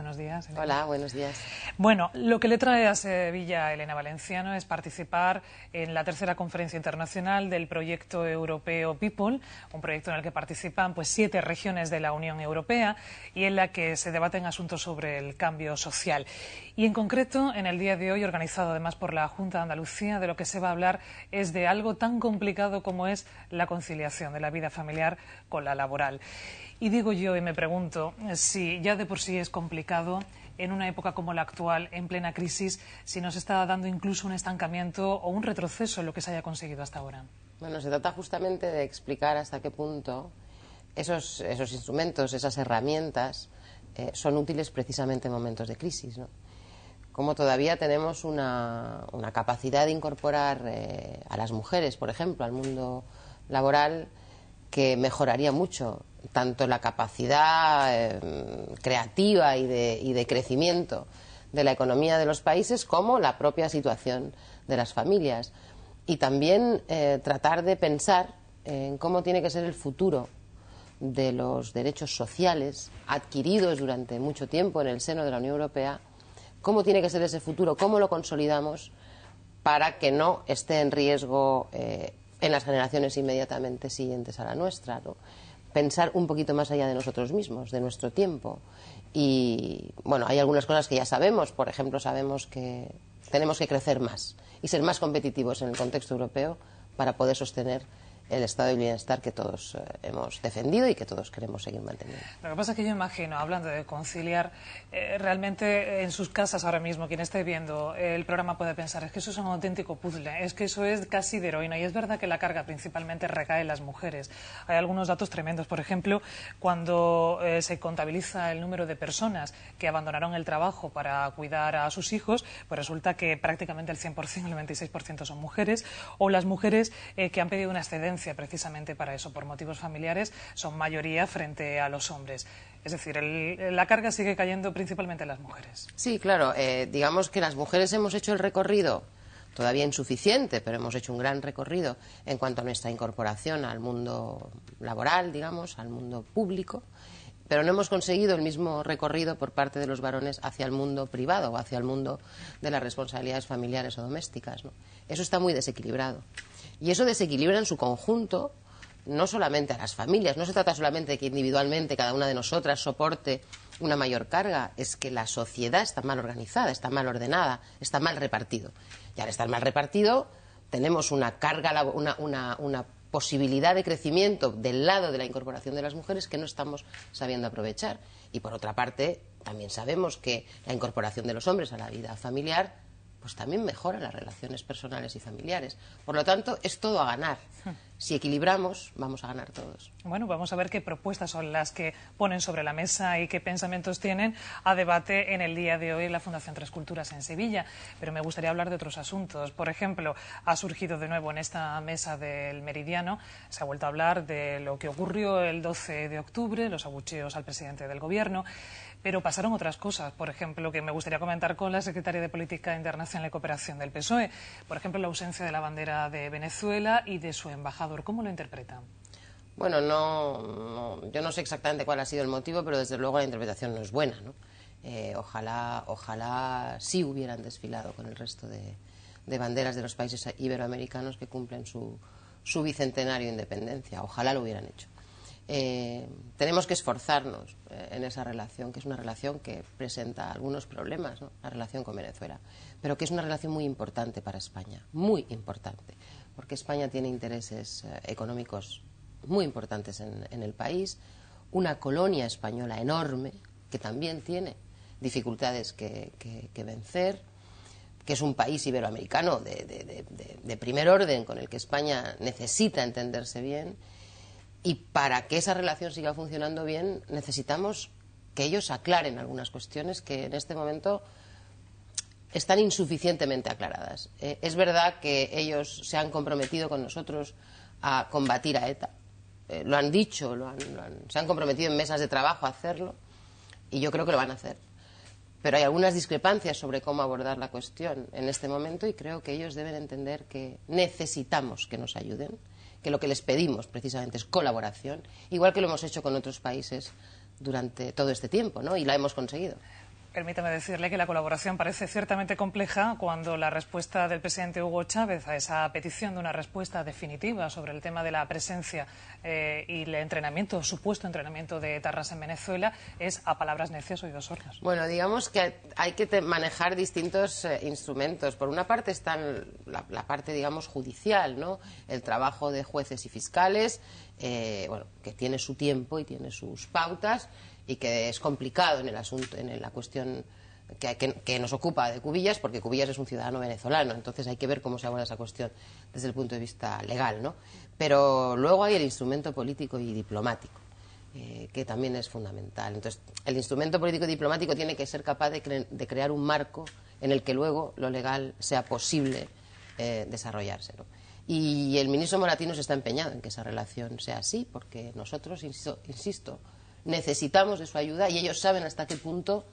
Buenos días, Elena. Hola, buenos días. Bueno, lo que le trae a Sevilla Elena Valenciano es participar en la tercera conferencia internacional del proyecto europeo People, un proyecto en el que participan 7 regiones de la Unión Europea y en la que se debaten asuntos sobre el cambio social. Y en concreto, en el día de hoy, organizado además por la Junta de Andalucía, de lo que se va a hablar es de algo tan complicado como es la conciliación de la vida familiar con la laboral. Y digo yo y me pregunto si ya de por sí es complicado en una época como la actual, en plena crisis, si nos está dando incluso un estancamiento o un retroceso en lo que se haya conseguido hasta ahora. Bueno, se trata justamente de explicar hasta qué punto esos instrumentos, esas herramientas, son útiles precisamente en momentos de crisis, ¿no? Como todavía tenemos una capacidad de incorporar a las mujeres, por ejemplo, al mundo laboral, que mejoraría mucho tanto la capacidad creativa y de crecimiento de la economía de los países como la propia situación de las familias. Y también tratar de pensar en cómo tiene que ser el futuro de los derechos sociales adquiridos durante mucho tiempo en el seno de la Unión Europea, cómo tiene que ser ese futuro, cómo lo consolidamos para que no esté en riesgo en las generaciones inmediatamente siguientes a la nuestra, ¿no? Pensar un poquito más allá de nosotros mismos, de nuestro tiempo. Y, bueno, hay algunas cosas que ya sabemos. Por ejemplo, sabemos que tenemos que crecer más y ser más competitivos en el contexto europeo para poder sostener el estado de bienestar que todos hemos defendido y que todos queremos seguir manteniendo. Lo que pasa es que yo imagino, hablando de conciliar, realmente en sus casas ahora mismo, quien esté viendo el programa puede pensar, es que eso es un auténtico puzzle, es que eso es casi de heroína, y es verdad que la carga principalmente recae en las mujeres. Hay algunos datos tremendos, por ejemplo, cuando se contabiliza el número de personas que abandonaron el trabajo para cuidar a sus hijos, pues resulta que prácticamente el 100%, el 96% son mujeres, o las mujeres que han pedido una excedencia precisamente para eso, por motivos familiares, son mayoría frente a los hombres. Es decir, la carga sigue cayendo principalmente en las mujeres. Sí, claro. Digamos que las mujeres hemos hecho el recorrido, todavía insuficiente, pero hemos hecho un gran recorrido en cuanto a nuestra incorporación al mundo laboral, digamos, al mundo público, pero no hemos conseguido el mismo recorrido por parte de los varones hacia el mundo privado o hacia el mundo de las responsabilidades familiares o domésticas, ¿no? Eso está muy desequilibrado. Y eso desequilibra en su conjunto no solamente a las familias, no se trata solamente de que individualmente cada una de nosotras soporte una mayor carga, es que la sociedad está mal organizada, está mal ordenada, está mal repartido. Y al estar mal repartido tenemos una carga, una posibilidad de crecimiento del lado de la incorporación de las mujeres que no estamos sabiendo aprovechar. Y por otra parte, también sabemos que la incorporación de los hombres a la vida familiar pues también mejora las relaciones personales y familiares. Por lo tanto, es todo a ganar. Si equilibramos, vamos a ganar todos. Bueno, vamos a ver qué propuestas son las que ponen sobre la mesa y qué pensamientos tienen a debate en el día de hoy en la Fundación Tres Culturas en Sevilla. Pero me gustaría hablar de otros asuntos. Por ejemplo, ha surgido de nuevo en esta mesa del Meridiano, se ha vuelto a hablar de lo que ocurrió el 12 de octubre, los abucheos al presidente del Gobierno. Pero pasaron otras cosas, por ejemplo, que me gustaría comentar con la secretaria de Política Internacional y Cooperación del PSOE. Por ejemplo, la ausencia de la bandera de Venezuela y de su embajador. ¿Cómo lo interpretan? Bueno, yo no sé exactamente cuál ha sido el motivo, pero desde luego la interpretación no es buena, ¿no? Ojalá sí hubieran desfilado con el resto de banderas de los países iberoamericanos que cumplen su bicentenario de independencia. Ojalá lo hubieran hecho. Tenemos que esforzarnos en esa relación, que es una relación que presenta algunos problemas, ¿no? La relación con Venezuela, pero que es una relación muy importante para España, muy importante, porque España tiene intereses económicos muy importantes en el país, una colonia española enorme que también tiene dificultades que vencer, que es un país iberoamericano de primer orden con el que España necesita entenderse bien. Y para que esa relación siga funcionando bien, necesitamos que ellos aclaren algunas cuestiones que en este momento están insuficientemente aclaradas. Es verdad que ellos se han comprometido con nosotros a combatir a ETA. Lo han dicho, se han comprometido en mesas de trabajo a hacerlo, y yo creo que lo van a hacer. Pero hay algunas discrepancias sobre cómo abordar la cuestión en este momento, y creo que ellos deben entender que necesitamos que nos ayuden, que lo que les pedimos precisamente es colaboración, igual que lo hemos hecho con otros países durante todo este tiempo, ¿no? Y la hemos conseguido. Permítame decirle que la colaboración parece ciertamente compleja cuando la respuesta del presidente Hugo Chávez a esa petición de una respuesta definitiva sobre el tema de la presencia y el entrenamiento, supuesto entrenamiento de etarras en Venezuela, es a palabras necias, oídos sordos. Bueno, digamos que hay que manejar distintos instrumentos. Por una parte está la parte, digamos, judicial, ¿no? El trabajo de jueces y fiscales, bueno, que tiene su tiempo y tiene sus pautas, y que es complicado en el asunto, en la cuestión que nos ocupa de Cubillas, porque Cubillas es un ciudadano venezolano, entonces hay que ver cómo se aborda esa cuestión desde el punto de vista legal, ¿no? Pero luego hay el instrumento político y diplomático, que también es fundamental. Entonces, el instrumento político y diplomático tiene que ser capaz de crear un marco en el que luego lo legal sea posible desarrollarse, ¿no? Y el ministro Moratinos está empeñado en que esa relación sea así, porque nosotros, insisto, necesitamos de su ayuda y ellos saben hasta qué punto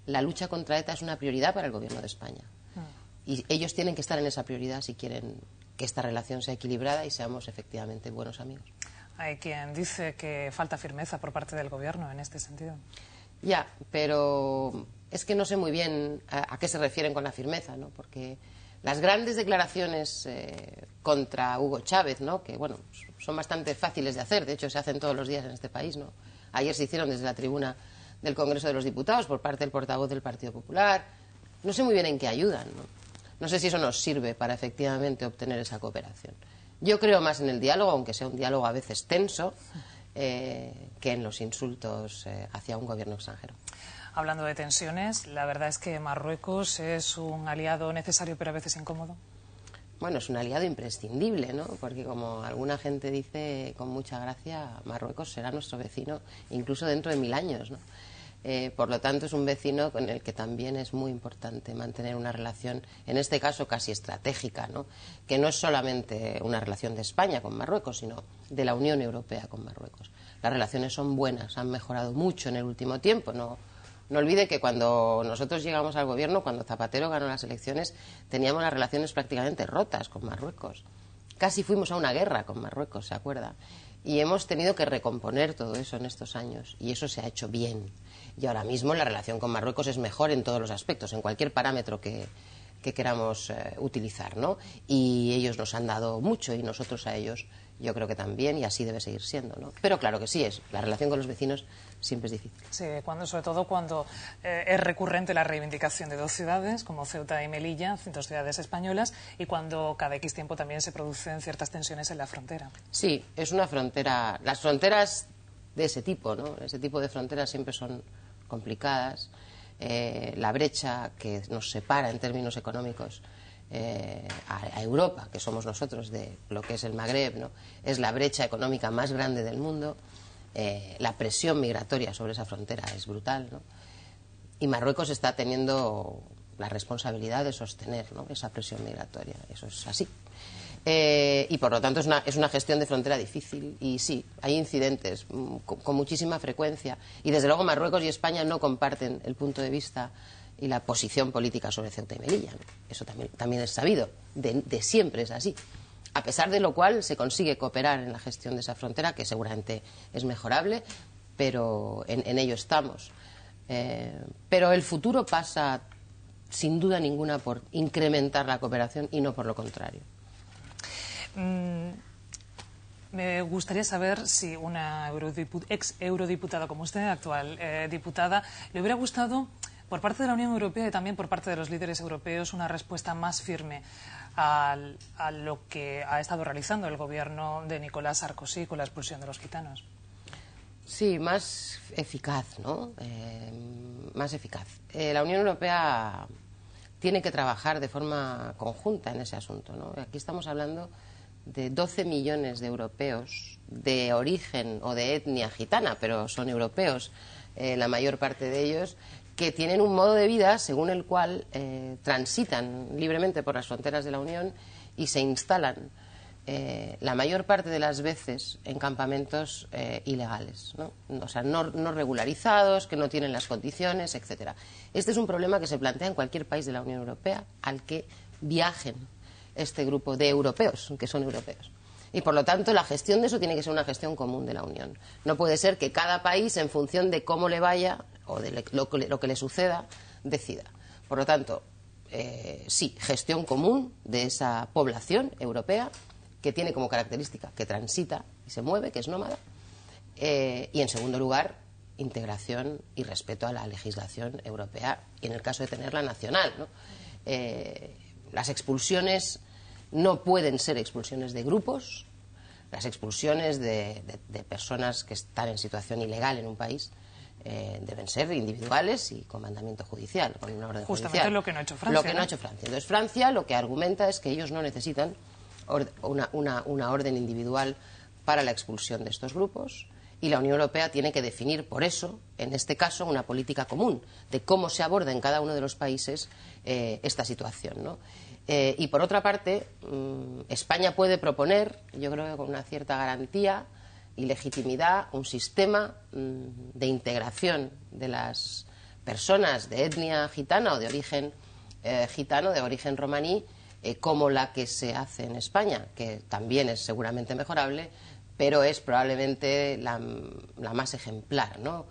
la lucha contra ETA es una prioridad para el Gobierno de España. Y ellos tienen que estar en esa prioridad si quieren que esta relación sea equilibrada y seamos efectivamente buenos amigos. Hay quien dice que falta firmeza por parte del Gobierno en este sentido. Ya, pero es que no sé muy bien a qué se refieren con la firmeza, ¿no? Porque las grandes declaraciones contra Hugo Chávez, ¿no? Que, bueno, son bastante fáciles de hacer, de hecho se hacen todos los días en este país, ¿no? Ayer se hicieron desde la tribuna del Congreso de los Diputados por parte del portavoz del Partido Popular. No sé muy bien en qué ayudan, ¿no? No sé si eso nos sirve para efectivamente obtener esa cooperación. Yo creo más en el diálogo, aunque sea un diálogo a veces tenso, que en los insultos hacia un gobierno extranjero. Hablando de tensiones, la verdad es que Marruecos es un aliado necesario pero a veces incómodo. Bueno, es un aliado imprescindible, ¿no? Porque como alguna gente dice con mucha gracia, Marruecos será nuestro vecino incluso dentro de 1000 años, ¿no? Por lo tanto, es un vecino con el que también es muy importante mantener una relación, en este caso casi estratégica, ¿no? Que no es solamente una relación de España con Marruecos, sino de la Unión Europea con Marruecos. Las relaciones son buenas, han mejorado mucho en el último tiempo, no olvide que cuando nosotros llegamos al gobierno, cuando Zapatero ganó las elecciones, teníamos las relaciones prácticamente rotas con Marruecos. Casi fuimos a una guerra con Marruecos, ¿se acuerda? Y hemos tenido que recomponer todo eso en estos años, y eso se ha hecho bien. Y ahora mismo la relación con Marruecos es mejor en todos los aspectos, en cualquier parámetro que queramos utilizar, ¿no? Y ellos nos han dado mucho y nosotros a ellos yo creo que también, y así debe seguir siendo, ¿no? Pero claro que sí, la relación con los vecinos siempre es difícil. Sí, sobre todo cuando es recurrente la reivindicación de dos ciudades, como Ceuta y Melilla, dos ciudades españolas, y cuando cada X tiempo también se producen ciertas tensiones en la frontera. Sí, es una frontera. Las fronteras de ese tipo, ¿no? Ese tipo de fronteras siempre son complicadas. La brecha que nos separa en términos económicos a Europa, que somos nosotros, de lo que es el Magreb, ¿no? Es la brecha económica más grande del mundo. La presión migratoria sobre esa frontera es brutal, ¿no? Y Marruecos está teniendo la responsabilidad de sostener, ¿no?, esa presión migratoria. Eso es así. Y por lo tanto es una gestión de frontera difícil. Y sí, hay incidentes con muchísima frecuencia. Y desde luego Marruecos y España no comparten el punto de vista y la posición política sobre Ceuta y Melilla, ¿no? Eso también es sabido. De siempre es así. A pesar de lo cual se consigue cooperar en la gestión de esa frontera, que seguramente es mejorable, pero en ello estamos. Pero el futuro pasa, sin duda ninguna, por incrementar la cooperación y no por lo contrario. Me gustaría saber si una ex eurodiputada como usted, actual diputada, le hubiera gustado, por parte de la Unión Europea y también por parte de los líderes europeos, una respuesta más firme a lo que ha estado realizando el gobierno de Nicolás Sarkozy con la expulsión de los gitanos. Sí, más eficaz, ¿no? Más eficaz. La Unión Europea tiene que trabajar de forma conjunta en ese asunto, ¿no? Aquí estamos hablando de 12 millones de europeos de origen o de etnia gitana, pero son europeos, la mayor parte de ellos, que tienen un modo de vida según el cual transitan libremente por las fronteras de la Unión y se instalan la mayor parte de las veces en campamentos ilegales, ¿no? O sea, no regularizados, que no tienen las condiciones, etcétera. Este es un problema que se plantea en cualquier país de la Unión Europea al que viajen este grupo de europeos, que son europeos. Y por lo tanto la gestión de eso tiene que ser una gestión común de la Unión. No puede ser que cada país, en función de cómo le vaya o de lo que le suceda, decida. Por lo tanto, sí, gestión común de esa población europea que tiene como característica que transita y se mueve, que es nómada. Y en segundo lugar, integración y respeto a la legislación europea y en el caso de tenerla nacional, ¿no? Las expulsiones no pueden ser expulsiones de grupos. Las expulsiones de personas que están en situación ilegal en un país deben ser individuales y con mandamiento judicial, con una orden justamente judicial. Lo que no ha hecho Francia. Lo que no ha hecho Francia. Entonces Francia lo que argumenta es que ellos no necesitan una orden individual para la expulsión de estos grupos y la Unión Europea tiene que definir, por eso, en este caso, una política común de cómo se aborda en cada uno de los países esta situación, ¿no? Y por otra parte, España puede proponer, yo creo que con una cierta garantía y legitimidad, un sistema de integración de las personas de etnia gitana o de origen gitano, de origen romaní, como la que se hace en España, que también es seguramente mejorable, pero es probablemente la más ejemplar, ¿no?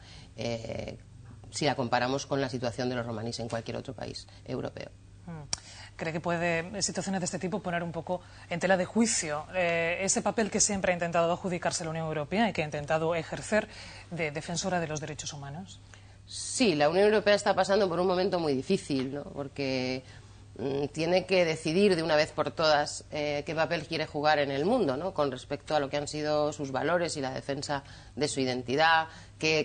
Si la comparamos con la situación de los romaníes en cualquier otro país europeo. ¿Cree que puede situaciones de este tipo poner un poco en tela de juicio ese papel que siempre ha intentado adjudicarse la Unión Europea y que ha intentado ejercer de defensora de los derechos humanos? Sí, la Unión Europea está pasando por un momento muy difícil, ¿no? Porque tiene que decidir de una vez por todas qué papel quiere jugar en el mundo, ¿no? Con respecto a lo que han sido sus valores y la defensa de su identidad,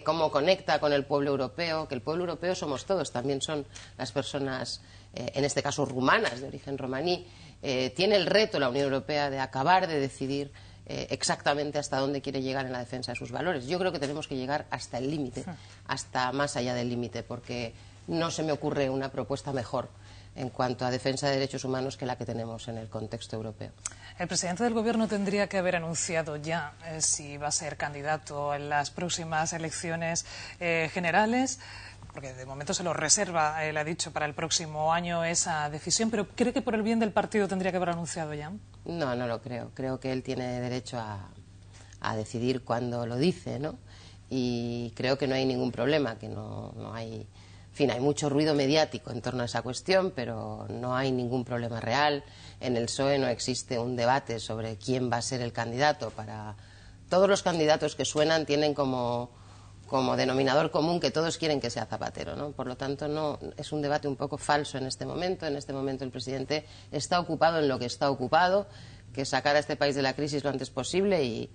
cómo conecta con el pueblo europeo, que el pueblo europeo somos todos, también son las personas, en este caso rumanas, de origen romaní. Tiene el reto la Unión Europea de acabar de decidir exactamente hasta dónde quiere llegar en la defensa de sus valores. Yo creo que tenemos que llegar hasta el límite, hasta más allá del límite, porque no se me ocurre una propuesta mejor en cuanto a defensa de derechos humanos que la que tenemos en el contexto europeo. El presidente del Gobierno tendría que haber anunciado ya si va a ser candidato en las próximas elecciones generales, porque de momento se lo reserva, él ha dicho, para el próximo año esa decisión, pero ¿cree que por el bien del partido tendría que haber anunciado ya? No, no lo creo. Creo que él tiene derecho a decidir cuando lo dice, ¿no? Y creo que no hay ningún problema, que no hay... En fin, hay mucho ruido mediático en torno a esa cuestión, pero no hay ningún problema real. En el PSOE no existe un debate sobre quién va a ser el candidato. Todos los candidatos que suenan tienen como denominador común que todos quieren que sea Zapatero, ¿no? Por lo tanto, no, es un debate un poco falso en este momento. En este momento el presidente está ocupado en lo que está ocupado, que es sacar a este país de la crisis lo antes posible y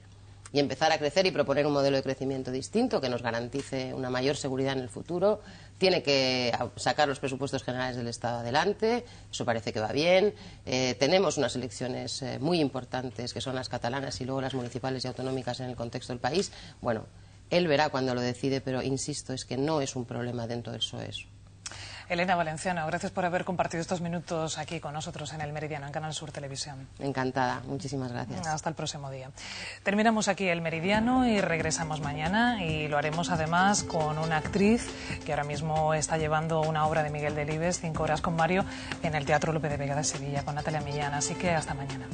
empezar a crecer y proponer un modelo de crecimiento distinto que nos garantice una mayor seguridad en el futuro. Tiene que sacar los presupuestos generales del Estado adelante, eso parece que va bien. Tenemos unas elecciones muy importantes, que son las catalanas y luego las municipales y autonómicas en el contexto del país. Bueno, él verá cuando lo decide, pero insisto, es que no es un problema dentro del PSOE eso. Elena Valenciano, gracias por haber compartido estos minutos aquí con nosotros en El Meridiano, en Canal Sur Televisión. Encantada, muchísimas gracias. Hasta el próximo día. Terminamos aquí El Meridiano y regresamos mañana, y lo haremos además con una actriz que ahora mismo está llevando una obra de Miguel Delibes, 5 horas con Mario, en el Teatro Lope de Vega de Sevilla, con Natalia Millán. Así que hasta mañana.